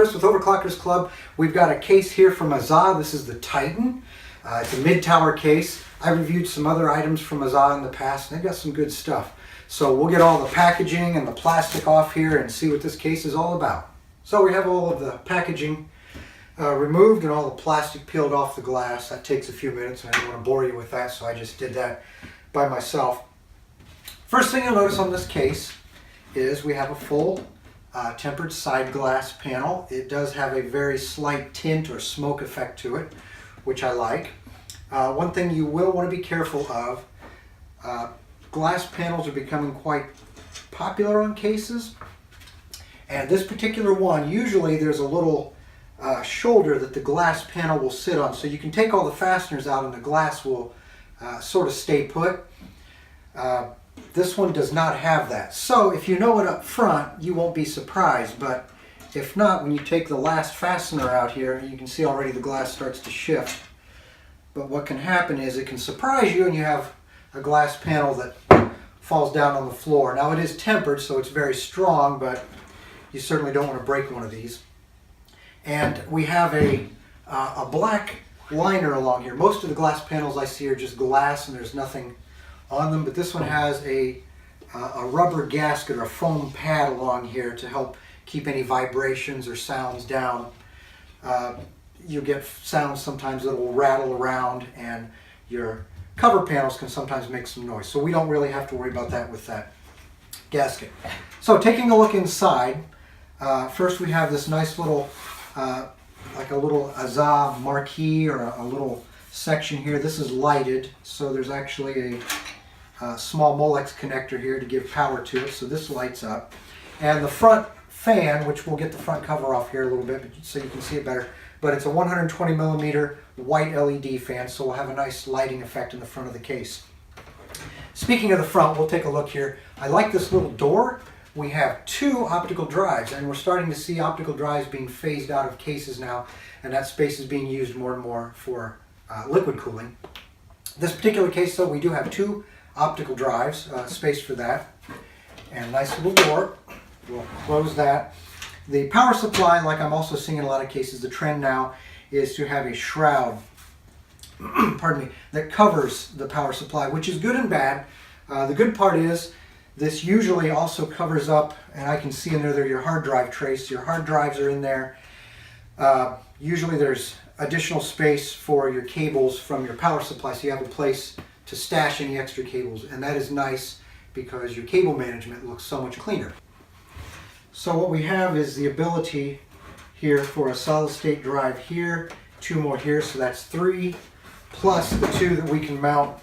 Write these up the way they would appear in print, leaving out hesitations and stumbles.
Chris with Overclockers Club. We've got a case here from AZZA. This is the Titan. It's a mid-tower case. I reviewed some other items from AZZA in the past, and they've got some good stuff. So we'll get all the packaging and the plastic off here and see what this case is all about. So we have all of the packaging removed and all the plastic peeled off the glass. That takes a few minutes, and I didn't want to bore you with that, so I just did that by myself. First thing you'll notice on this case is we have a full tempered side glass panel. It does have a very slight tint or smoke effect to it, which I like. One thing you will want to be careful of, glass panels are becoming quite popular on cases, and this particular one, usually there's a little shoulder that the glass panel will sit on, so you can take all the fasteners out and the glass will sort of stay put. This one does not have that. So if you know it up front, you won't be surprised, but if not, when you take the last fastener out here, you can see already the glass starts to shift. But what can happen is it can surprise you and you have a glass panel that falls down on the floor. Now it is tempered, so it's very strong, but you certainly don't want to break one of these. And we have a black liner along here. Most of the glass panels I see are just glass and there's nothing on them, but this one has a rubber gasket or a foam pad along here to help keep any vibrations or sounds down. You get sounds sometimes that will rattle around, and your cover panels can sometimes make some noise, so we don't really have to worry about that with that gasket. So taking a look inside, first we have this nice little like a little AZZA marquee or a little section here. This is lighted, so there's actually a small Molex connector here to give power to it, so this lights up. And the front fan, which we'll get the front cover off here a little bit so you can see it better, but it's a 120 millimeter white LED fan, so we'll have a nice lighting effect in the front of the case. Speaking of the front, we'll take a look here. I like this little door. We have two optical drives, and we're starting to see optical drives being phased out of cases now, and that space is being used more and more for liquid cooling. This particular case, though, we do have two optical drives, space for that, and a nice little door. We'll close that. The power supply, like I'm also seeing in a lot of cases, the trend now is to have a shroud pardon me, that covers the power supply, which is good and bad. The good part is this usually also covers up, and I can see in there your hard drive trace. Your hard drives are in there. Usually there's additional space for your cables from your power supply, so you have a place to stash any extra cables, and that is nice because your cable management looks so much cleaner. So what we have is the ability here for a solid state drive here, two more here, so that's three, plus the two that we can mount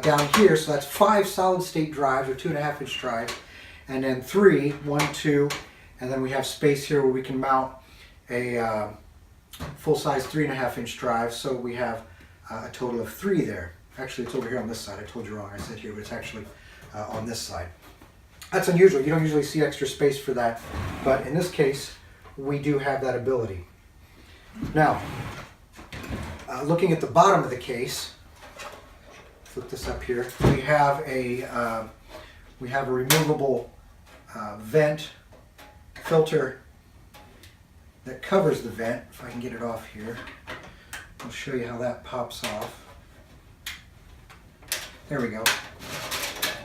down here, so that's 5 solid state drives or 2.5 inch drives, and then 3, 1, 2, and then we have space here where we can mount a full-size 3.5 inch drive, so we have a total of 3 there. Actually, it's over here on this side. I told you wrong. I said here, but it's actually on this side. That's unusual. You don't usually see extra space for that, but in this case, we do have that ability. Now, looking at the bottom of the case, flip this up here. We have a removable vent filter that covers the vent. If I can get it off here, I'll show you how that pops off. There we go.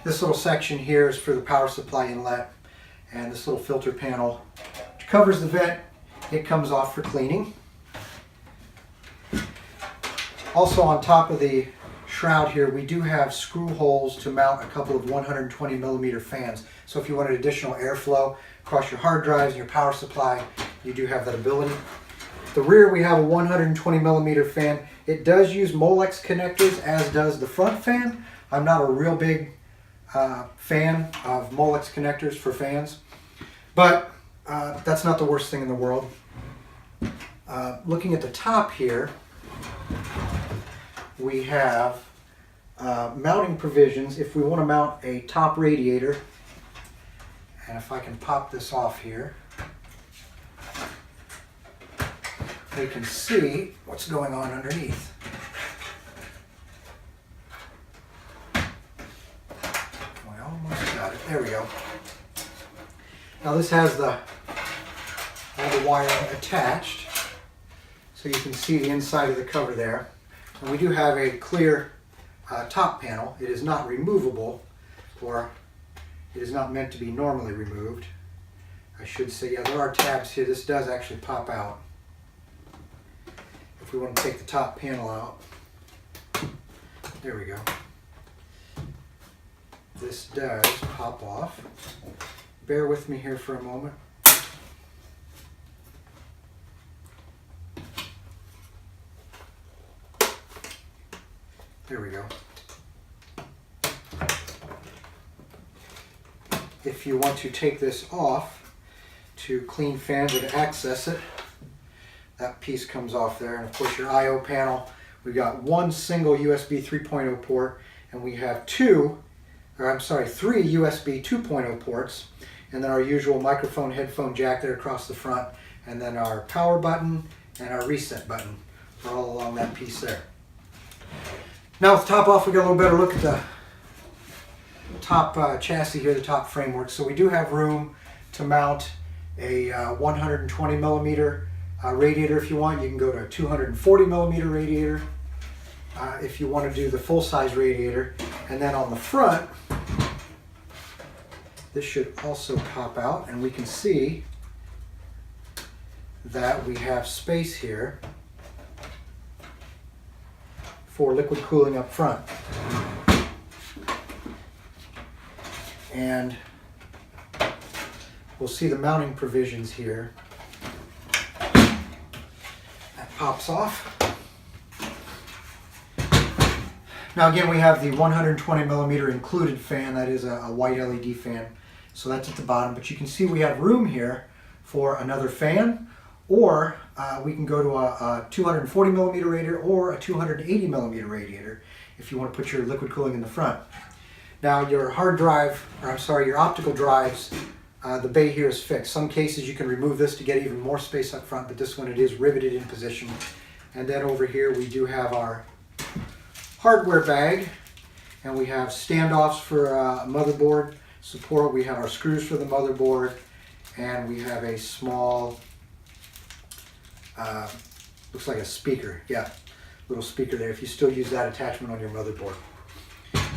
This little section here is for the power supply inlet, and this little filter panel which covers the vent. It comes off for cleaning. Also on top of the shroud here, we do have screw holes to mount a couple of 120 millimeter fans. So if you wanted additional airflow across your hard drives and your power supply, you do have that ability. The rear, we have a 120 millimeter fan. It does use Molex connectors, as does the front fan. I'm not a real big fan of Molex connectors for fans, but that's not the worst thing in the world. Looking at the top here, we have mounting provisions if we want to mount a top radiator, and if I can pop this off here, we can see what's going on underneath. I almost got it. There we go. Now this has the all the wiring attached, so you can see the inside of the cover there. And we do have a clear top panel. It is not removable, or it is not meant to be normally removed. I should say, yeah, there are tabs here. This does actually pop out. If we want to take the top panel out, there we go. This does pop off. Bear with me here for a moment. There we go. If you want to take this off to clean fans or to access it, that piece comes off there. And of course your I/O panel, we've got one single USB 3.0 port, and we have three USB 2.0 ports, and then our usual microphone headphone jack there across the front, and then our power button and our reset button are all along that piece there. Now with the top off, we got a little better look at the top chassis here, the top framework. So we do have room to mount a 120 millimeter radiator if you want. You can go to a 240 millimeter radiator if you want to do the full-size radiator. And then on the front, this should also pop out, and we can see that we have space here for liquid cooling up front. And we'll see the mounting provisions here. That pops off. Now again, we have the 120 millimeter included fan. That is a white LED fan. So that's at the bottom, but you can see we have room here for another fan, or we can go to a 240 millimeter radiator or a 280 millimeter radiator if you want to put your liquid cooling in the front. Now your your optical drives, the bay here is fixed. Some cases you can remove this to get even more space up front, but this one it is riveted in position. And then over here we do have our hardware bag, and we have standoffs for motherboard support. We have our screws for the motherboard, and we have a small, looks like a speaker, yeah, little speaker there if you still use that attachment on your motherboard.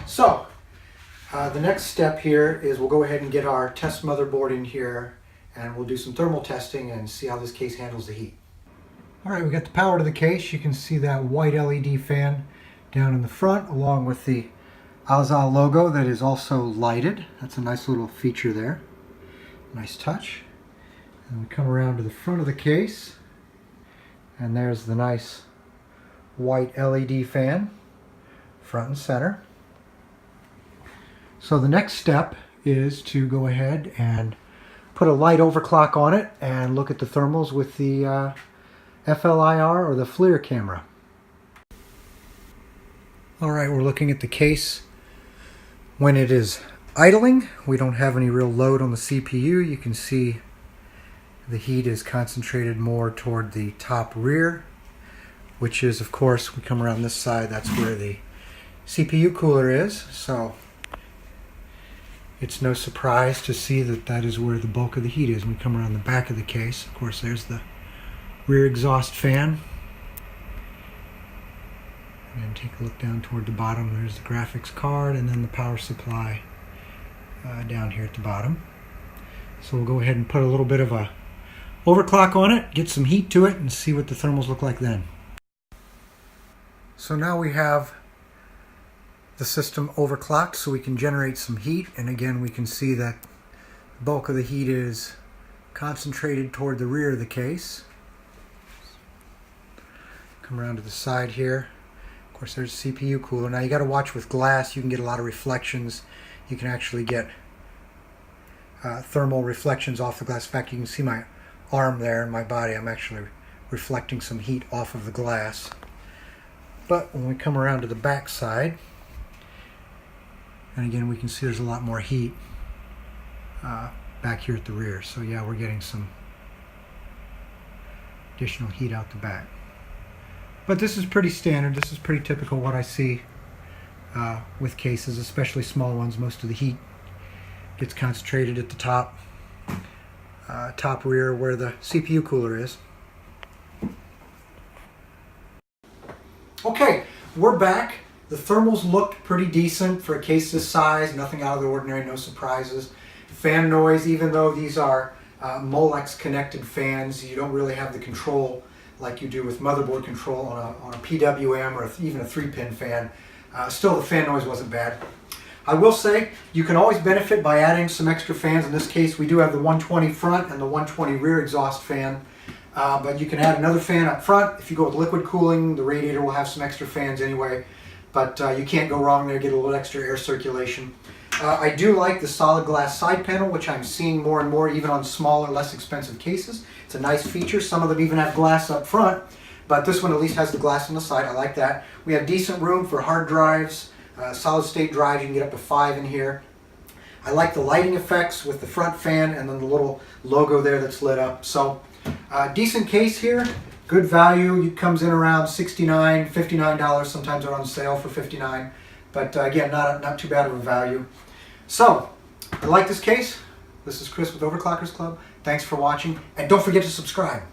So the next step here is we'll go ahead and get our test motherboard in here, and we'll do some thermal testing and see how this case handles the heat. All right, we got the power to the case. You can see that white LED fan down in the front, along with the AZZA logo that is also lighted. That's a nice little feature there. Nice touch. And we come around to the front of the case, and there's the nice white LED fan, front and center. So the next step is to go ahead and put a light overclock on it and look at the thermals with the FLIR or the FLIR camera. Alright, we're looking at the case when it is idling. We don't have any real load on the CPU. You can see the heat is concentrated more toward the top rear, which is, of course, we come around this side, that's where the CPU cooler is. So it's no surprise to see that that is where the bulk of the heat is. When we come around the back of the case, of course, there's the rear exhaust fan. And take a look down toward the bottom. There's the graphics card, and then the power supply down here at the bottom. So we'll go ahead and put a little bit of a overclock on it, get some heat to it, and see what the thermals look like then. So now we have the system overclocked, so we can generate some heat. And again, we can see that the bulk of the heat is concentrated toward the rear of the case. Come around to the side here. Of course, there's a CPU cooler. Now you got to watch with glass. You can get a lot of reflections. You can actually get thermal reflections off the glass. In fact, you can see my arm there and my body. I'm actually reflecting some heat off of the glass. But when we come around to the back side, and again, we can see there's a lot more heat back here at the rear. So yeah, we're getting some additional heat out the back. But this is pretty standard. This is pretty typical what I see with cases, especially small ones. Most of the heat gets concentrated at the top. top rear where the CPU cooler is. Okay, we're back. The thermals looked pretty decent for a case this size, nothing out of the ordinary, no surprises. Fan noise, even though these are Molex connected fans, you don't really have the control like you do with motherboard control on a PWM or even a 3-pin fan. Still, the fan noise wasn't bad. I will say you can always benefit by adding some extra fans. In this case, we do have the 120 front and the 120 rear exhaust fan. But you can add another fan up front. If you go with liquid cooling, the radiator will have some extra fans anyway. But you can't go wrong there, get a little extra air circulation. I do like the solid glass side panel, which I'm seeing more and more even on smaller, less expensive cases. It's a nice feature. Some of them even have glass up front, but this one at least has the glass on the side. I like that. We have decent room for hard drives, solid state drives. You can get up to 5 in here. I like the lighting effects with the front fan and then the little logo there that's lit up. So decent case here. Good value. It comes in around $69, $59. Sometimes they're on sale for $59. But again, not too bad of a value. So, I like this case. This is Chris with Overclockers Club. Thanks for watching. And don't forget to subscribe.